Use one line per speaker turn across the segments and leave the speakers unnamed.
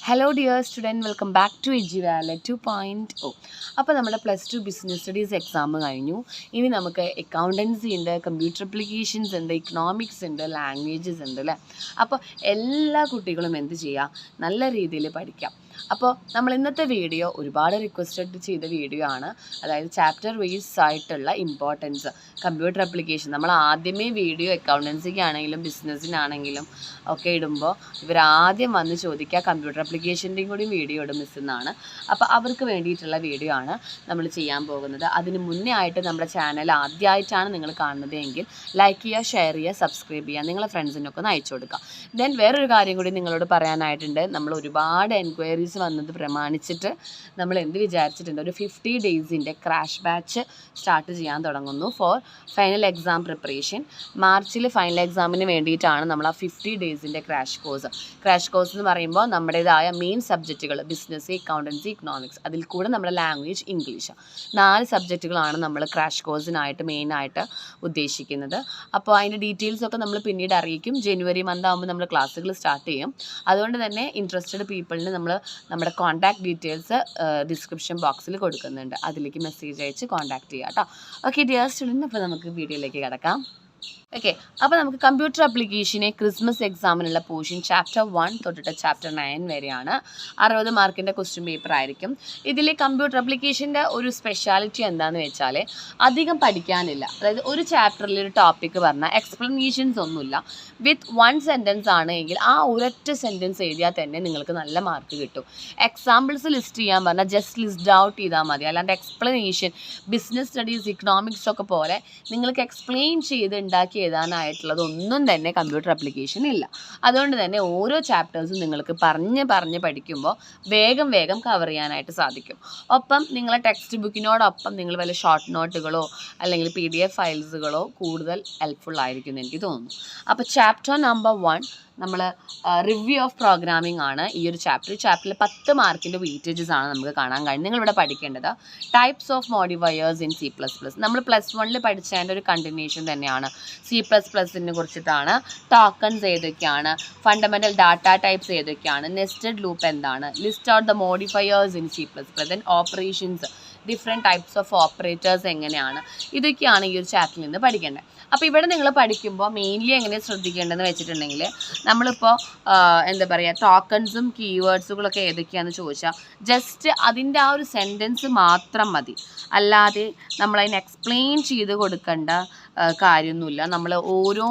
Hello dear student, welcome back to Ejivale 2.0. അപ്പോൾ നമ്മുടെ +2 business studies exam കഴിഞ്ഞു. ഇനി നമുക്ക് അക്കൗണ്ടൻസി ഉണ്ട്, കമ്പ്യൂട്ടർ അപ്ലിക്കേഷൻസ് ഉണ്ട്, ഇക്കണോമിക്സ് ഉണ്ട്, ലാംഗ്വേജസ് ഉണ്ട് അല്ലേ. അപ്പോൾ എല്ലാ കുട്ടികളും എന്ത് ചെയ്യുക, നല്ല രീതിയിൽ പഠിക്കാം. അപ്പോൾ നമ്മൾ ഇന്നത്തെ വീഡിയോ ഒരുപാട് റിക്വസ്റ്റഡ് ചെയ്ത വീഡിയോ ആണ്. അതായത് ചാപ്റ്റർ വൈസ് ആയിട്ടുള്ള ഇമ്പോർട്ടൻസ് കമ്പ്യൂട്ടർ അപ്ലിക്കേഷൻ. നമ്മൾ ആദ്യമേ വീഡിയോ അക്കൗണ്ടൻസിക്കാണെങ്കിലും ബിസിനസ്സിനാണെങ്കിലും ഒക്കെ ഇടുമ്പോൾ ഇവരാദ്യം വന്ന് ചോദിക്കുക കമ്പ്യൂട്ടർ അപ്ലിക്കേഷൻ്റെയും കൂടി വീഡിയോ ഇടും മിസ് എന്നാണ്. അപ്പോൾ അവർക്ക് വേണ്ടിയിട്ടുള്ള വീഡിയോ ആണ് നമ്മൾ ചെയ്യാൻ പോകുന്നത്. അതിന് മുന്നേ ആയിട്ട് നമ്മുടെ ചാനൽ ആദ്യമായിട്ടാണ് നിങ്ങൾ കാണുന്നത് എങ്കിൽ ലൈക്ക് ചെയ്യുക, ഷെയർ ചെയ്യുക, സബ്സ്ക്രൈബ് ചെയ്യുക, നിങ്ങളെ ഫ്രണ്ട്സിനൊക്കെ ഒന്ന് അയച്ചു കൊടുക്കുക. ദെൻ വേറൊരു കാര്യം കൂടി നിങ്ങളോട് പറയാനായിട്ടുണ്ട്. നമ്മൾ ഒരുപാട് എൻക്വയറീസ് വന്നത് പ്രമാണിച്ചിട്ട് നമ്മൾ എന്ത് വിചാരിച്ചിട്ടുണ്ട്, ഒരു 50 ഡേയ്സിൻ്റെ ക്രാഷ് ബാച്ച് സ്റ്റാർട്ട് ചെയ്യാൻ തുടങ്ങുന്നു ഫോർ ഫൈനൽ എക്സാം പ്രിപ്പറേഷൻ. മാർച്ചിൽ ഫൈനൽ എക്സാമിന് വേണ്ടിയിട്ടാണ് നമ്മൾ ആ 50 ഡേയ്സിൻ്റെ ക്രാഷ് കോഴ്സ് എന്ന് പറയുമ്പോൾ നമ്മുടേതായ മെയിൻ സബ്ജക്റ്റുകൾ ബിസിനസ്, അക്കൗണ്ടൻസി, ഇക്കണോമിക്സ്, അതിൽ കൂടെ നമ്മുടെ ലാംഗ്വേജ് ഇംഗ്ലീഷ്, 4 സബ്ജക്റ്റുകളാണ് നമ്മൾ ക്രാഷ് കോഴ്സിനായിട്ട് മെയിനായിട്ട് ഉദ്ദേശിക്കുന്നത്. അപ്പോൾ അതിൻ്റെ ഡീറ്റെയിൽസൊക്കെ നമ്മൾ പിന്നീട് അറിയിക്കും. ജനുവരി മന്ത് ആകുമ്പോൾ നമ്മൾ ക്ലാസ്സുകൾ സ്റ്റാർട്ട് ചെയ്യും. അതുകൊണ്ട് തന്നെ ഇൻട്രസ്റ്റഡ് പീപ്പിളിന് നമ്മൾ നമ്മുടെ കോൺടാക്ട് ഡീറ്റെയിൽസ് ഡിസ്ക്രിപ്ഷൻ ബോക്സിൽ കൊടുക്കുന്നുണ്ട്. അതിലേക്ക് മെസ്സേജ് അയച്ച് കോൺടാക്ട് ചെയ്യാം കേട്ടോ. ഓക്കെ ഡിയർ സ്റ്റുഡൻറ്റ്, അപ്പോൾ നമുക്ക് വീഡിയോയിലേക്ക് കിടക്കാം. ഓക്കെ, അപ്പോൾ നമുക്ക് കമ്പ്യൂട്ടർ അപ്ലിക്കേഷനെ ക്രിസ്മസ് എക്സാമിനുള്ള പോർഷൻ ചാപ്റ്റർ 1 തൊട്ടിട്ട് ചാപ്റ്റർ 9 വരെയാണ്. 60 മാർക്കിൻ്റെ ക്വസ്റ്റ്യൻ പേപ്പർ ആയിരിക്കും. ഇതിൽ കമ്പ്യൂട്ടർ അപ്ലിക്കേഷൻ്റെ ഒരു സ്പെഷ്യാലിറ്റി എന്താണെന്ന് വെച്ചാൽ അധികം പഠിക്കാനില്ല. അതായത് ഒരു ചാപ്റ്ററിൽ ഒരു ടോപ്പിക്ക് പറഞ്ഞാൽ എക്സ്പ്ലനേഷൻസ് ഒന്നുമില്ല. വിത്ത് 1 സെൻറ്റൻസ് ആണ് എങ്കിൽ ആ ഒരൊറ്റ സെൻറ്റൻസ് എഴുതിയാൽ തന്നെ നിങ്ങൾക്ക് നല്ല മാർക്ക് കിട്ടും. എക്സാമ്പിൾസ് ലിസ്റ്റ് ചെയ്യാൻ പറഞ്ഞാൽ ജസ്റ്റ് ലിസ്റ്റ് ഔട്ട് ചെയ്താൽ മതി. അല്ലാണ്ട് എക്സ്പ്ലനേഷൻ ബിസിനസ് സ്റ്റഡീസ്, ഇക്കണോമിക്സ് ഒക്കെ പോലെ നിങ്ങൾക്ക് എക്സ്പ്ലെയിൻ ചെയ്ത് ഉണ്ടാക്കി എഴുതാനായിട്ടുള്ളതൊന്നും തന്നെ കമ്പ്യൂട്ടർ അപ്ലിക്കേഷൻ ഇല്ല. അതുകൊണ്ട് തന്നെ ഓരോ ചാപ്റ്റേഴ്സും നിങ്ങൾക്ക് പറഞ്ഞ് പഠിക്കുമ്പോൾ വേഗം കവർ ചെയ്യാനായിട്ട് സാധിക്കും. ഒപ്പം നിങ്ങളെ ടെക്സ്റ്റ് ബുക്കിനോടൊപ്പം നിങ്ങൾ വല്ല ഷോർട്ട് നോട്ടുകളോ അല്ലെങ്കിൽ PDF ഫയൽസുകളോ കൂടുതൽ ഹെൽപ്ഫുൾ ആയിരിക്കും എന്ന് എനിക്ക് തോന്നുന്നു. അപ്പോൾ ചാപ്റ്റർ നമ്പർ 1 നമ്മൾ റിവ്യൂ ഓഫ് പ്രോഗ്രാമിംഗ് ആണ്. ഈ ഒരു ചാപ്റ്ററിൽ 10 മാർക്കിൻ്റെ വെയിറ്റേജസ് ആണ് നമുക്ക് കാണാൻ കഴിയും. നിങ്ങളിവിടെ പഠിക്കേണ്ടത് types of modifiers in C++. നമ്മൾ +1 പഠിച്ചതിൻ്റെ ഒരു കണ്ടിന്യൂഷൻ തന്നെയാണ്. C++നെ കുറിച്ചിട്ടാണ്. ടോക്കൺസ് ഏതൊക്കെയാണ്, ഫണ്ടമെൻ്റൽ ഡാറ്റ ടൈപ്സ് ഏതൊക്കെയാണ്, നെസ്റ്റഡ് ലൂപ്പ് എന്താണ്, list out the modifiers in C++, then operations, different types of operators എങ്ങനെയാണ്, ഇതൊക്കെയാണ് ഈ ഒരു ചാപ്റ്ററിൽ നിന്ന് പഠിക്കേണ്ടത്. അപ്പോൾ ഇവിടെ നിങ്ങൾ പഠിക്കുമ്പോൾ മെയിൻലി എങ്ങനെ ശ്രദ്ധിക്കേണ്ടതെന്ന് വെച്ചിട്ടുണ്ടെങ്കിൽ നമ്മളിപ്പോൾ എന്താ പറയുക, ടോക്കൺസും കീവേഡ്സുകളൊക്കെ ഏതൊക്കെയാണെന്ന് ചോദിച്ചാൽ ജസ്റ്റ് അതിൻ്റെ ആ ഒരു സെൻറ്റൻസ് മാത്രം മതി. അല്ലാതെ നമ്മളതിനെ എക്സ്പ്ലെയിൻ ചെയ്ത് കൊടുക്കേണ്ട കാര്യമൊന്നുമില്ല. നമ്മൾ ഓരോ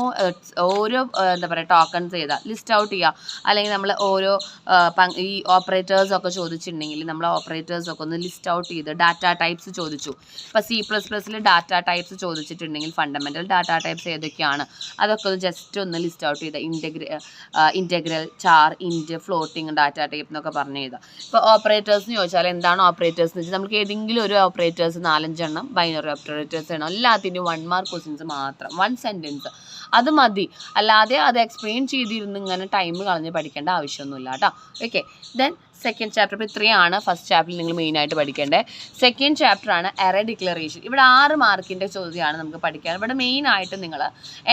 എന്താ പറയുക ടോക്കൺസ് ചെയ്താൽ ലിസ്റ്റ് ഔട്ട് ചെയ്യുക. അല്ലെങ്കിൽ നമ്മൾ ഓരോ ഈ ഓപ്പറേറ്റേഴ്സൊക്കെ ചോദിച്ചിട്ടുണ്ടെങ്കിൽ നമ്മൾ ഓപ്പറേറ്റേഴ്സൊക്കെ ഒന്ന് ലിസ്റ്റ് ഔട്ട് ചെയ്ത് ഡാറ്റ ടൈപ്സ് ചോദിച്ചു. ഇപ്പോൾ C++ൽ ഡാറ്റ ടൈപ്സ് ചോദിച്ചിട്ടുണ്ടെങ്കിൽ ഫണ്ടമെൻ്റൽ ഡാറ്റ ടൈപ്സ് ഏതൊക്കെയാണ് അതൊക്കെ ഒന്ന് ജസ്റ്റ് ഒന്ന് ലിസ്റ്റ് ഔട്ട് ചെയ്താൽ ഇൻറ്റഗ്രൽ, ചാർ, ഇൻറ്റ്, ഫ്ലോട്ടിങ് ഡാറ്റ ടൈപ്പ് എന്നൊക്കെ പറഞ്ഞു ചെയ്താൽ. ഇപ്പോൾ ഓപ്പറേറ്റേഴ്സ് എന്ന് ചോദിച്ചാൽ എന്താണ് ഓപ്പറേറ്റേഴ്സ് എന്ന് വെച്ചാൽ നമുക്ക് ഏതെങ്കിലും ഒരു ഓപ്പറേറ്റേഴ്സ് 4-5 എണ്ണം ബൈനറി ഓപ്പറേറ്റേഴ്സ് ആണ്. എല്ലാത്തിനും 1 മാർക്ക് ക്വസ്റ്റ്യൻസ് മാത്രം, 1 സെൻറ്റൻസ് അത് മതി. അല്ലാതെ അത് എക്സ്പ്ലെയിൻ ചെയ്തിരുന്ന് ഇങ്ങനെ ടൈം കളഞ്ഞ് പഠിക്കേണ്ട ആവശ്യമൊന്നുമില്ല കേട്ടോ. Okay, then second chapter. ഇപ്പോൾ ഇത്രയാണ് ഫസ്റ്റ് ചാപ്റ്ററിൽ നിങ്ങൾ മെയിനായിട്ട് പഠിക്കേണ്ടത്. സെക്കൻഡ് ചാപ്റ്ററാണ് അറേ ഡിക്ലറേഷൻ. ഇവിടെ 6 മാർക്കിൻ്റെ ചോദ്യമാണ് നമുക്ക് പഠിക്കാൻ. ഇവിടെ മെയിനായിട്ട് നിങ്ങൾ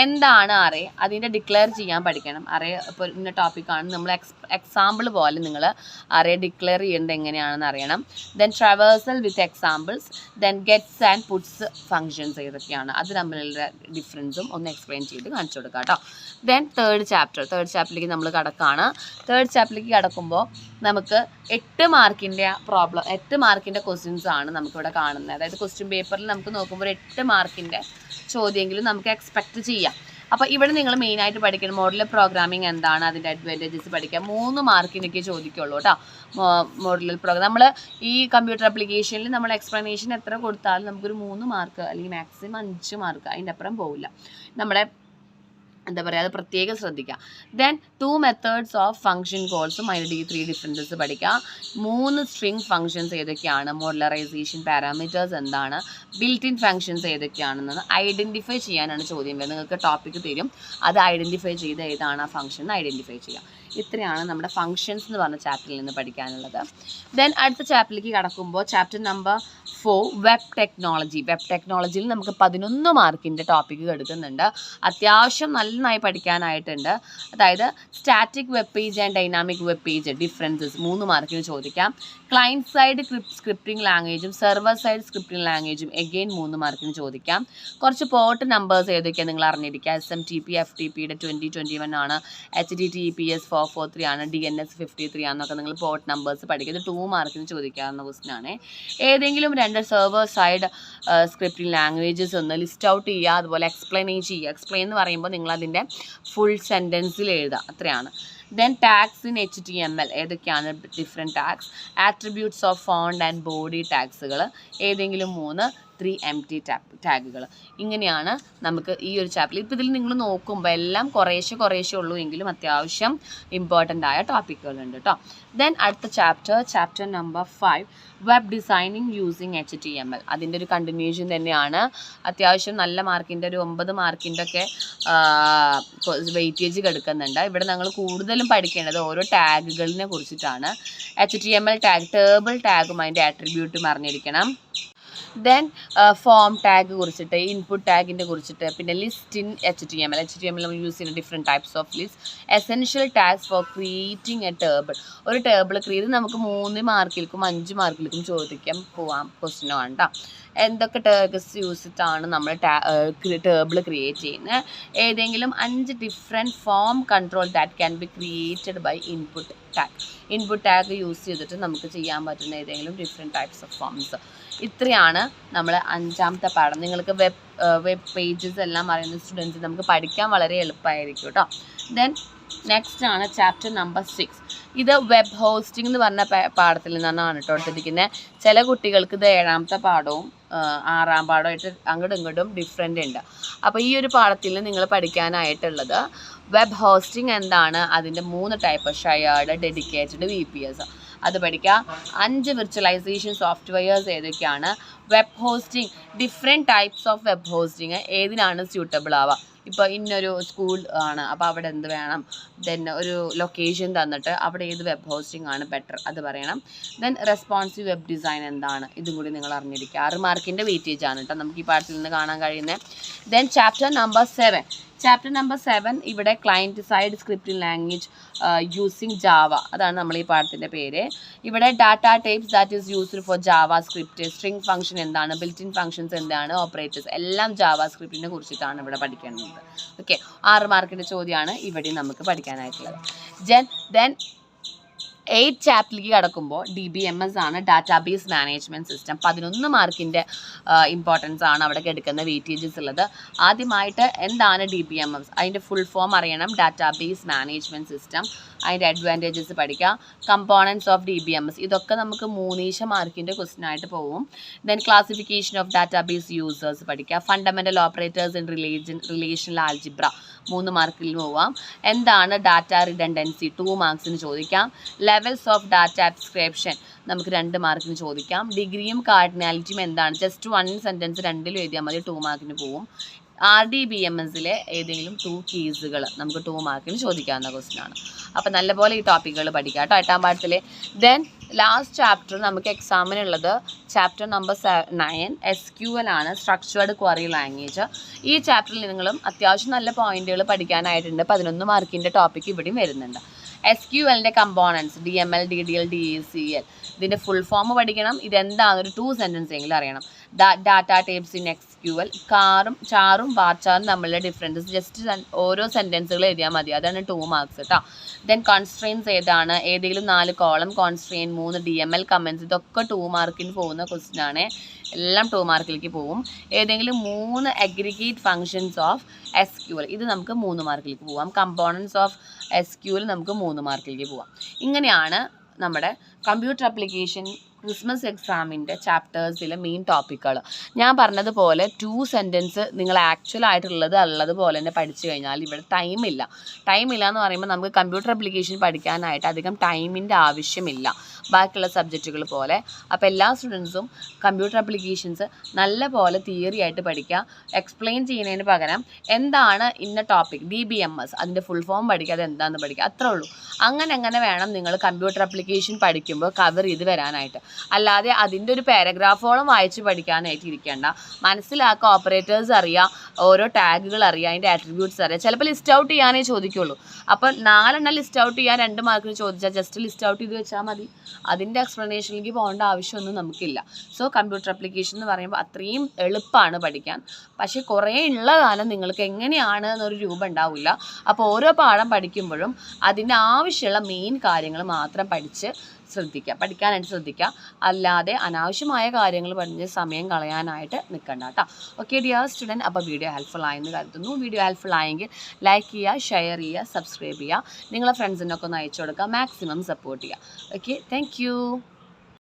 എന്താണ് അറേ, അതിൻ്റെ ഡിക്ലെയർ ചെയ്യാൻ പഠിക്കണം. അറേ ഇപ്പോൾ ഇന്ന ടോപ്പിക്കാണ്, നമ്മൾ എക്സാമ്പിൾ പോലെ നിങ്ങൾ അറേ ഡിക്ലെയർ ചെയ്യേണ്ടത് എങ്ങനെയാണെന്ന് അറിയണം. Then traversal with examples, then gets and puts functions ഏതൊക്കെയാണ്, അത് തമ്മിലുള്ള ഡിഫറൻസും ഒന്ന് എക്സ്പ്ലെയിൻ ചെയ്ത് കാണിച്ചു കൊടുക്കാം കേട്ടോ. ദെൻ തേർഡ് ചാപ്റ്ററിലേക്ക് നമ്മൾ കടക്കുകയാണ്. തേർഡ് ചാപ്റ്ററിലേക്ക് കടക്കുമ്പോൾ നമുക്ക് 8 മാർക്കിൻ്റെ ക്വസ്റ്റ്യൻസ് ആണ് നമുക്കിവിടെ കാണുന്നത്. അതായത് ക്വസ്റ്റ്യൻ പേപ്പറിൽ നമുക്ക് നോക്കുമ്പോൾ 8 മാർക്കിൻ്റെ ചോദ്യമെങ്കിലും നമുക്ക് എക്സ്പെക്റ്റ് ചെയ്യാം. അപ്പോൾ ഇവിടെ നിങ്ങൾ മെയിനായിട്ട് പഠിക്കണം മോഡുലർ പ്രോഗ്രാമിംഗ് എന്താണ്, അതിൻ്റെ അഡ്വാൻറ്റേജസ് പഠിക്കുക. 3 മാർക്കിനൊക്കെ ചോദിക്കുള്ളൂ കേട്ടോ മോഡുലർ പ്രോഗ്രാം. നമ്മൾ ഈ കമ്പ്യൂട്ടർ ആപ്ലിക്കേഷനിൽ നമ്മൾ എക്സ്പ്ലനേഷൻ എത്ര കൊടുത്താലും നമുക്കൊരു 3 മാർക്ക് അല്ലെങ്കിൽ മാക്സിമം 5 മാർക്ക്, അതിൻ്റെ അപ്പുറം പോവില്ല. നമ്മുടെ എന്താ പറയുക, അത് പ്രത്യേകം ശ്രദ്ധിക്കുക. ദെൻ 2 മെത്തേഡ്സ് ഓഫ് ഫംഗ്ഷൻ കോൾസും അതിൻ്റെ 3 ഡിഫറൻസസ് പഠിക്കുക. 3 സ്ട്രിങ് ഫംഗ്ഷൻസ് ഏതൊക്കെയാണ്, മോഡുലറൈസേഷൻ പാരാമീറ്റേഴ്സ് എന്താണ്, ബിൽറ്റ് ഇൻ ഫംഗ്ഷൻസ് ഏതൊക്കെയാണെന്ന് ഐഡൻറ്റിഫൈ ചെയ്യാനാണ് ചോദ്യം വരുന്നത്. നിങ്ങൾക്ക് ടോപ്പിക്ക് തരും, അത് ഐഡൻറ്റിഫൈ ചെയ്ത് ഏതാണ് ആ ഫംഗ്ഷൻ ഐഡൻറ്റിഫൈ ചെയ്യുക. ഇത്രയാണ് നമ്മുടെ ഫങ്ഷൻസ് എന്ന് പറഞ്ഞ ചാപ്റ്ററിൽ നിന്ന് പഠിക്കാനുള്ളത്. ദെൻ അടുത്ത ചാപ്റ്ററിലേക്ക് കടക്കുമ്പോൾ chapter number 4 web technology. Web ടെക്നോളജിയിൽ നമുക്ക് 11 മാർക്കിൻ്റെ ടോപ്പിക്ക് എടുക്കുന്നുണ്ട്. അത്യാവശ്യം നന്നായി പഠിക്കാനായിട്ടുണ്ട്. അതായത് static web page and dynamic web page differences 3 മാർക്കിന് ചോദിക്കാം. ക്ലയൻറ്റ് സൈഡ് സ്ക്രിപ്റ്റിംഗ് ലാംഗ്വേജും സെർവർ സൈഡ് സ്ക്രിപ്റ്റിംഗ് ലാംഗ്വേജും എഗെയിൻ 3 മാർക്കിന് ചോദിക്കാം. കുറച്ച് പോർട്ട് നമ്പേഴ്സ് ഏതൊക്കെയാണ് നിങ്ങൾ അറിഞ്ഞിരിക്കുക. SMTP FTPയുടെ 2021 ആണ്, HTTPS 443 ആണ്, DNS 53 ആണെന്നൊക്കെ നിങ്ങൾ പോർട്ട് നമ്പേഴ്സ് പഠിക്കുക. ഇത് 2 മാർക്കിന് ചോദിക്കാവുന്ന ക്വസ്റ്റൻ ആണ്. ഏതെങ്കിലും 2 സെർവർ സൈഡ് സ്ക്രിപ്റ്റിംഗ് ലാംഗ്വേജസ് ഒന്ന് ലിസ്റ്റ് ഔട്ട് ചെയ്യുക, അതുപോലെ എക്സ്പ്ലെയിൻ ചെയ്യുക. എക്സ്പ്ലെയിൻ എന്ന് പറയുമ്പോൾ നിങ്ങൾ അതിൻ്റെ ഫുൾ സെൻറ്റൻസിൽ എഴുതുക, അത്രയാണ്. ദെൻ ടാഗ്സ് ഇൻ HTML ഏതൊക്കെയാണ് different tags, attributes of font and body ടാഗ്സുകൾ ഏതെങ്കിലും 3 empty ടാഗുകൾ. ഇങ്ങനെയാണ് നമുക്ക് ഈ ഒരു ചാപ്റ്ററിൽ. ഇപ്പോൾ ഇതിൽ നിങ്ങൾ നോക്കുമ്പോൾ എല്ലാം കുറേശ്ശെ ഉള്ളൂ എങ്കിലും അത്യാവശ്യം ഇമ്പോർട്ടൻ്റ് ആയ ടോപ്പിക്കുകളുണ്ട് കേട്ടോ. ദെൻ അടുത്ത chapter number 5 web designing using HTML. അതിൻ്റെ ഒരു കണ്ടിന്യൂഷൻ തന്നെയാണ്. അത്യാവശ്യം നല്ല മാർക്കിൻ്റെ ഒരു 9 മാർക്കിൻ്റെ ഒക്കെ വെയിറ്റേജ് കിടക്കുന്നുണ്ട്. ഇവിടെ ഞങ്ങൾ കൂടുതലും പഠിക്കേണ്ടത് ഓരോ ടാഗുകളിനെ കുറിച്ചിട്ടാണ്. HTML ടാഗ്, ടേബിൾ ടാഗും അതിൻ്റെ ആട്രിബ്യൂട്ടും അറിഞ്ഞിരിക്കണം. ദെൻ ഫോം ടാഗ് കുറിച്ചിട്ട്, ഇൻപുട്ട് ടാഗിൻ്റെ കുറിച്ചിട്ട്, പിന്നെ ലിസ്റ്റ് ഇൻ HTML നമ്മൾ യൂസ് ചെയ്യുന്ന different types of list, essential tags four creating A table. ഒരു ടേബിൾ ക്രിയേറ്റ് നമുക്ക് 3 മാർക്കിലേക്കും 5 മാർക്കിലേക്കും ചോദിക്കാൻ പോവാം ക്വസ്റ്റ്യനാണ് കേട്ടോ. എന്തൊക്കെ ടാഗ്സ് യൂസ് ചെയ്തിട്ടാണ് നമ്മൾ ടേബിൾ ക്രിയേറ്റ് ചെയ്യുന്നത്? ഏതെങ്കിലും 5 different form control that can be created by input tag use ചെയ്തിട്ട് നമുക്ക് ചെയ്യാൻ പറ്റുന്ന ഏതെങ്കിലും ഡിഫറെൻറ്റ് ടൈപ്സ് ഓഫ് ഫോംസ്. ഇത്രയാണ് നമ്മൾ 5ാമത്തെ പാഠം. നിങ്ങൾക്ക് വെബ് പേജസ് എല്ലാം അറിയുന്ന സ്റ്റുഡൻസ് നമുക്ക് പഠിക്കാൻ വളരെ എളുപ്പമായിരിക്കും കേട്ടോ. ദെൻ നെക്സ്റ്റ് ആണ് ചാപ്റ്റർ നമ്പർ 6. ഇത് വെബ് ഹോസ്റ്റിംഗ് എന്ന് പറഞ്ഞ പാഠത്തിൽ നിന്നാണ് കേട്ടോ എടുത്തിരിക്കുന്നത്. ചില കുട്ടികൾക്ക് ഇത് 7ാമത്തെ പാഠവും 6ാം പാഠമായിട്ട് അങ്ങോട്ടും ഇങ്ങോട്ടും ഡിഫറെൻ്റ് ഉണ്ട്. അപ്പോൾ ഈ ഒരു പാഠത്തിൽ നിങ്ങൾ പഠിക്കാനായിട്ടുള്ളത് വെബ് ഹോസ്റ്റിംഗ് എന്താണ്, അതിൻ്റെ 3 ടൈപ്പ്, ഷെയർഡ്, ഡെഡിക്കേറ്റഡ്, VPS. അത് പഠിക്കുക. 5 വിർച്വലൈസേഷൻ സോഫ്റ്റ്വെയർസ് ഏതൊക്കെയാണ്, web hosting, different types of web hosting ഏതിനാണ് സ്യൂട്ടബിൾ ആവുക. ഇപ്പോൾ ഇന്നൊരു സ്കൂൾ ആണ്, അപ്പോൾ അവിടെ എന്ത് വേണം. ദെൻ ഒരു ലൊക്കേഷൻ തന്നിട്ട് അവിടെ ഏത് വെബ് ഹോസ്റ്റിംഗ് ആണ് ബെറ്റർ അത് പറയണം. ദെൻ റെസ്പോൺസീവ് വെബ് ഡിസൈൻ എന്താണ്, ഇതും കൂടി നിങ്ങൾ അറിഞ്ഞിരിക്കുക. 6 മാർക്കിൻ്റെ വെയിറ്റേജ് ആണ് കേട്ടോ നമുക്ക് ഈ പാഠത്തിൽ നിന്ന് കാണാൻ കഴിയുന്നത്. ദെൻ ചാപ്റ്റർ നമ്പർ 7 ഇവിടെ client side scripting language using Java, അതാണ് നമ്മൾ ഈ പാഠത്തിൻ്റെ പേര്. ഇവിടെ data types that is used for Java script, string function എന്താണ്, ബിൽറ്റ് ഇൻ ഫംഗ്ഷൻസ് എന്താണ്, ഓപ്പറേറ്റേഴ്സ് എല്ലാം ജാവ സ്ക്രിപ്റ്റിനെ കുറിച്ചിട്ടാണ് ഇവിടെ പഠിക്കേണ്ടത്. ഓക്കെ, 6 മാർക്കിൻ്റെ ചോദ്യമാണ് ഇവിടെ നമുക്ക് പഠിക്കാനായിട്ടുള്ളത്. ദെൻ 8 ചാപ്റ്ററിലേക്ക് കടക്കുമ്പോൾ DBMS ആണ്, ഡാറ്റാബേസ് മാനേജ്മെൻറ്റ് സിസ്റ്റം. 11 മാർക്കിൻ്റെ ഇമ്പോർട്ടൻസ് ആണ് അവിടെ എടുക്കുന്ന വെയിറ്റേജസ് ഉള്ളത്. ആദ്യമായിട്ട് എന്താണ് DBMS, അതിൻ്റെ ഫുൾ ഫോം അറിയണം. ഡാറ്റാബേസ് മാനേജ്മെൻറ്റ് സിസ്റ്റം, അതിൻ്റെ അഡ്വാൻറ്റേജസ് പഠിക്കുക. കമ്പോണൻസ് ഓഫ് DBMS, ഇതൊക്കെ നമുക്ക് 3 മാർക്കിൻ്റെ ക്വസ്റ്റ്യൻ ആയിട്ട് പോകും. Then classification of database users പഠിക്കുക. Fundamental operators in relational algebra 3 മാർക്കിൽ പോവാം. എന്താണ് ഡാറ്റ റിഡൻഡൻസി 2 മാർക്സിന് ചോദിക്കാം. ലെവൽസ് ഓഫ് ഡാറ്റ അബ്സ്ക്രിപ്ഷൻ നമുക്ക് 2 മാർക്കിന് ചോദിക്കാം. ഡിഗ്രിയും കാർഡിനാലിറ്റിയും എന്താണ്, ജസ്റ്റ് 1 സെൻറ്റൻസ് 2 എഴുതിയാൽ മതി, 2 മാർക്കിന് പോവും. RDBMSലെ ഏതെങ്കിലും 2 കേസുകൾ നമുക്ക് 2 മാർക്കിന് ചോദിക്കാവുന്ന ക്വസ്റ്റ്യൻ ആണ്. അപ്പോൾ നല്ലപോലെ ഈ ടോപ്പിക്കുകൾ പഠിക്കുക കേട്ടോ 8ാം പാഠത്തിൽ. ദെൻ ലാസ്റ്റ് ചാപ്റ്റർ നമുക്ക് എക്സാമിനുള്ളത് ചാപ്റ്റർ നമ്പർ 9 SQL ആണ്, സ്ട്രക്ചേർഡ് ക്വറി ലാംഗ്വേജ്. ഈ ചാപ്റ്ററിൽ നിങ്ങളും അത്യാവശ്യം നല്ല പോയിന്റുകൾ പഠിക്കാനായിട്ടുണ്ട്. 11 മാർക്കിൻ്റെ ടോപ്പിക്ക് ഇവിടെയും വരുന്നുണ്ട്. SQLൻ്റെ കമ്പോണൻസ് DML, DDL, DACL ഇതിൻ്റെ ഫുൾ ഫോം പഠിക്കണം. ഇതെന്താണ് ഒരു 2 സെൻറ്റൻസ് എങ്കിലും അറിയണം. ഡാറ്റ ടൈപ്സ് ഇൻ SQL, ചാറും വാർച്ചാറും തമ്മിലുള്ള ഡിഫറൻസസ് ജസ്റ്റ് ഓരോ സെൻറ്റൻസുകൾ എഴുതിയാൽ മതി, അതാണ് 2 മാർക്സ് കേട്ടോ. ദെൻ കോൺസ്ട്രെയിൻസ് ഏതാണ്, ഏതെങ്കിലും 4 കോളം കോൺസ്ട്രെയിൻ, 3 DML കമൻസ്, ഇതൊക്കെ 2 മാർക്കിന് പോകുന്ന ക്വസ്റ്റ്യൻ ആണ്. എല്ലാം 2 മാർക്കിലേക്ക് പോകും. ഏതെങ്കിലും 3 അഗ്രിഗേറ്റ് ഫങ്ഷൻസ് ഓഫ് SQL, ഇത് നമുക്ക് 3 മാർക്കിലേക്ക് പോവാം. കമ്പോണൻസ് ഓഫ് SQL നമുക്ക് 3 മാർക്കിലേക്ക് പോവാം. ഇങ്ങനെയാണ് നമ്മുടെ കമ്പ്യൂട്ടർ ആപ്ലിക്കേഷൻ ക്രിസ്മസ് എക്സാമിൻ്റെ ചാപ്റ്റേഴ്സിലെ മെയിൻ ടോപ്പിക്കുകൾ ഞാൻ പറഞ്ഞതുപോലെ 2 സെൻറ്റൻസ് നിങ്ങൾ ആക്ച്വൽ ആയിട്ടുള്ളത് ഉള്ളതുപോലെ തന്നെ പഠിച്ചു കഴിഞ്ഞാൽ ഇവിടെ ടൈമില്ല എന്ന് പറയുമ്പോൾ നമുക്ക് കമ്പ്യൂട്ടർ ആപ്ലിക്കേഷൻ പഠിക്കാനായിട്ട് അധികം ടൈമിൻ്റെ ആവശ്യമില്ല ബാക്കിയുള്ള സബ്ജക്റ്റുകൾ പോലെ. അപ്പോൾ എല്ലാ സ്റ്റുഡൻസും കമ്പ്യൂട്ടർ ആപ്ലിക്കേഷൻസ് നല്ല പോലെ തിയറി ആയിട്ട് പഠിക്കുക. എക്സ്പ്ലെയിൻ ചെയ്യുന്നതിന് പകരം എന്താണ് ഇന്ന ടോപ്പിക് DBMS അതിൻ്റെ ഫുൾ ഫോം പഠിക്കുക, അത് എന്താണെന്ന് പഠിക്കുക, അത്രേ ഉള്ളൂ. അങ്ങനെ വേണം നിങ്ങൾ കമ്പ്യൂട്ടർ ആപ്ലിക്കേഷൻ പഠിക്കുമ്പോൾ കവർ ചെയ്ത് വരാനായിട്ട്. അല്ലാതെ അതിൻ്റെ ഒരു പാരഗ്രാഫോളം വായിച്ച് പഠിക്കാനായിട്ട് ഇരിക്കേണ്ട. മനസ്സിലാക്കുക, ഓപ്പറേറ്റേഴ്സ് അറിയാം, ഓരോ ടാഗുകൾ അറിയാം, അതിൻ്റെ ആട്രിബ്യൂട്ട്സ് അറിയാം. ചിലപ്പോൾ ലിസ്റ്റ് ഔട്ട് ചെയ്യാനേ ചോദിക്കുള്ളൂ. അപ്പോൾ 4 എണ്ണം ലിസ്റ്റ് ഔട്ട് ചെയ്യാൻ 2 മാർക്കിന് ചോദിച്ചാൽ ജസ്റ്റ് ലിസ്റ്റ് ഔട്ട് ചെയ്ത് വെച്ചാൽ മതി. അതിൻ്റെ എക്സ്പ്ലനേഷനിലേക്ക് പോകേണ്ട ആവശ്യമൊന്നും നമുക്കില്ല. സോ കമ്പ്യൂട്ടർ ആപ്ലിക്കേഷൻ എന്ന് പറയുമ്പോൾ അത്രയും എളുപ്പമാണ് പഠിക്കാൻ. പക്ഷേ കുറേ ഉള്ള കാലം നിങ്ങൾക്ക് എങ്ങനെയാണ് എന്നൊരു രൂപം ഉണ്ടാവില്ല. അപ്പോൾ ഓരോ പാഠം പഠിക്കുമ്പോഴും അതിൻ്റെ ആവശ്യമുള്ള മെയിൻ കാര്യങ്ങൾ മാത്രം പഠിക്കാനായിട്ട് ശ്രദ്ധിക്കുക. അല്ലാതെ അനാവശ്യമായ കാര്യങ്ങൾ പറഞ്ഞ് സമയം കളയാനായിട്ട് നിൽക്കണ്ട കേട്ടോ. ഓക്കെ ഡിയർ സ്റ്റുഡൻറ്റ്, അപ്പോൾ വീഡിയോ ഹെൽപ്ഫുൾ ആയെന്ന് കരുതുന്നു. വീഡിയോ ഹെൽപ്ഫുൾ ആയെങ്കിൽ ലൈക്ക് ചെയ്യുക, ഷെയർ ചെയ്യുക, സബ്സ്ക്രൈബ് ചെയ്യുക, നിങ്ങളെ ഫ്രണ്ട്സിനൊക്കെ ഒന്ന് അയച്ചു കൊടുക്കുക, മാക്സിമം സപ്പോർട്ട് ചെയ്യുക. Okay, thank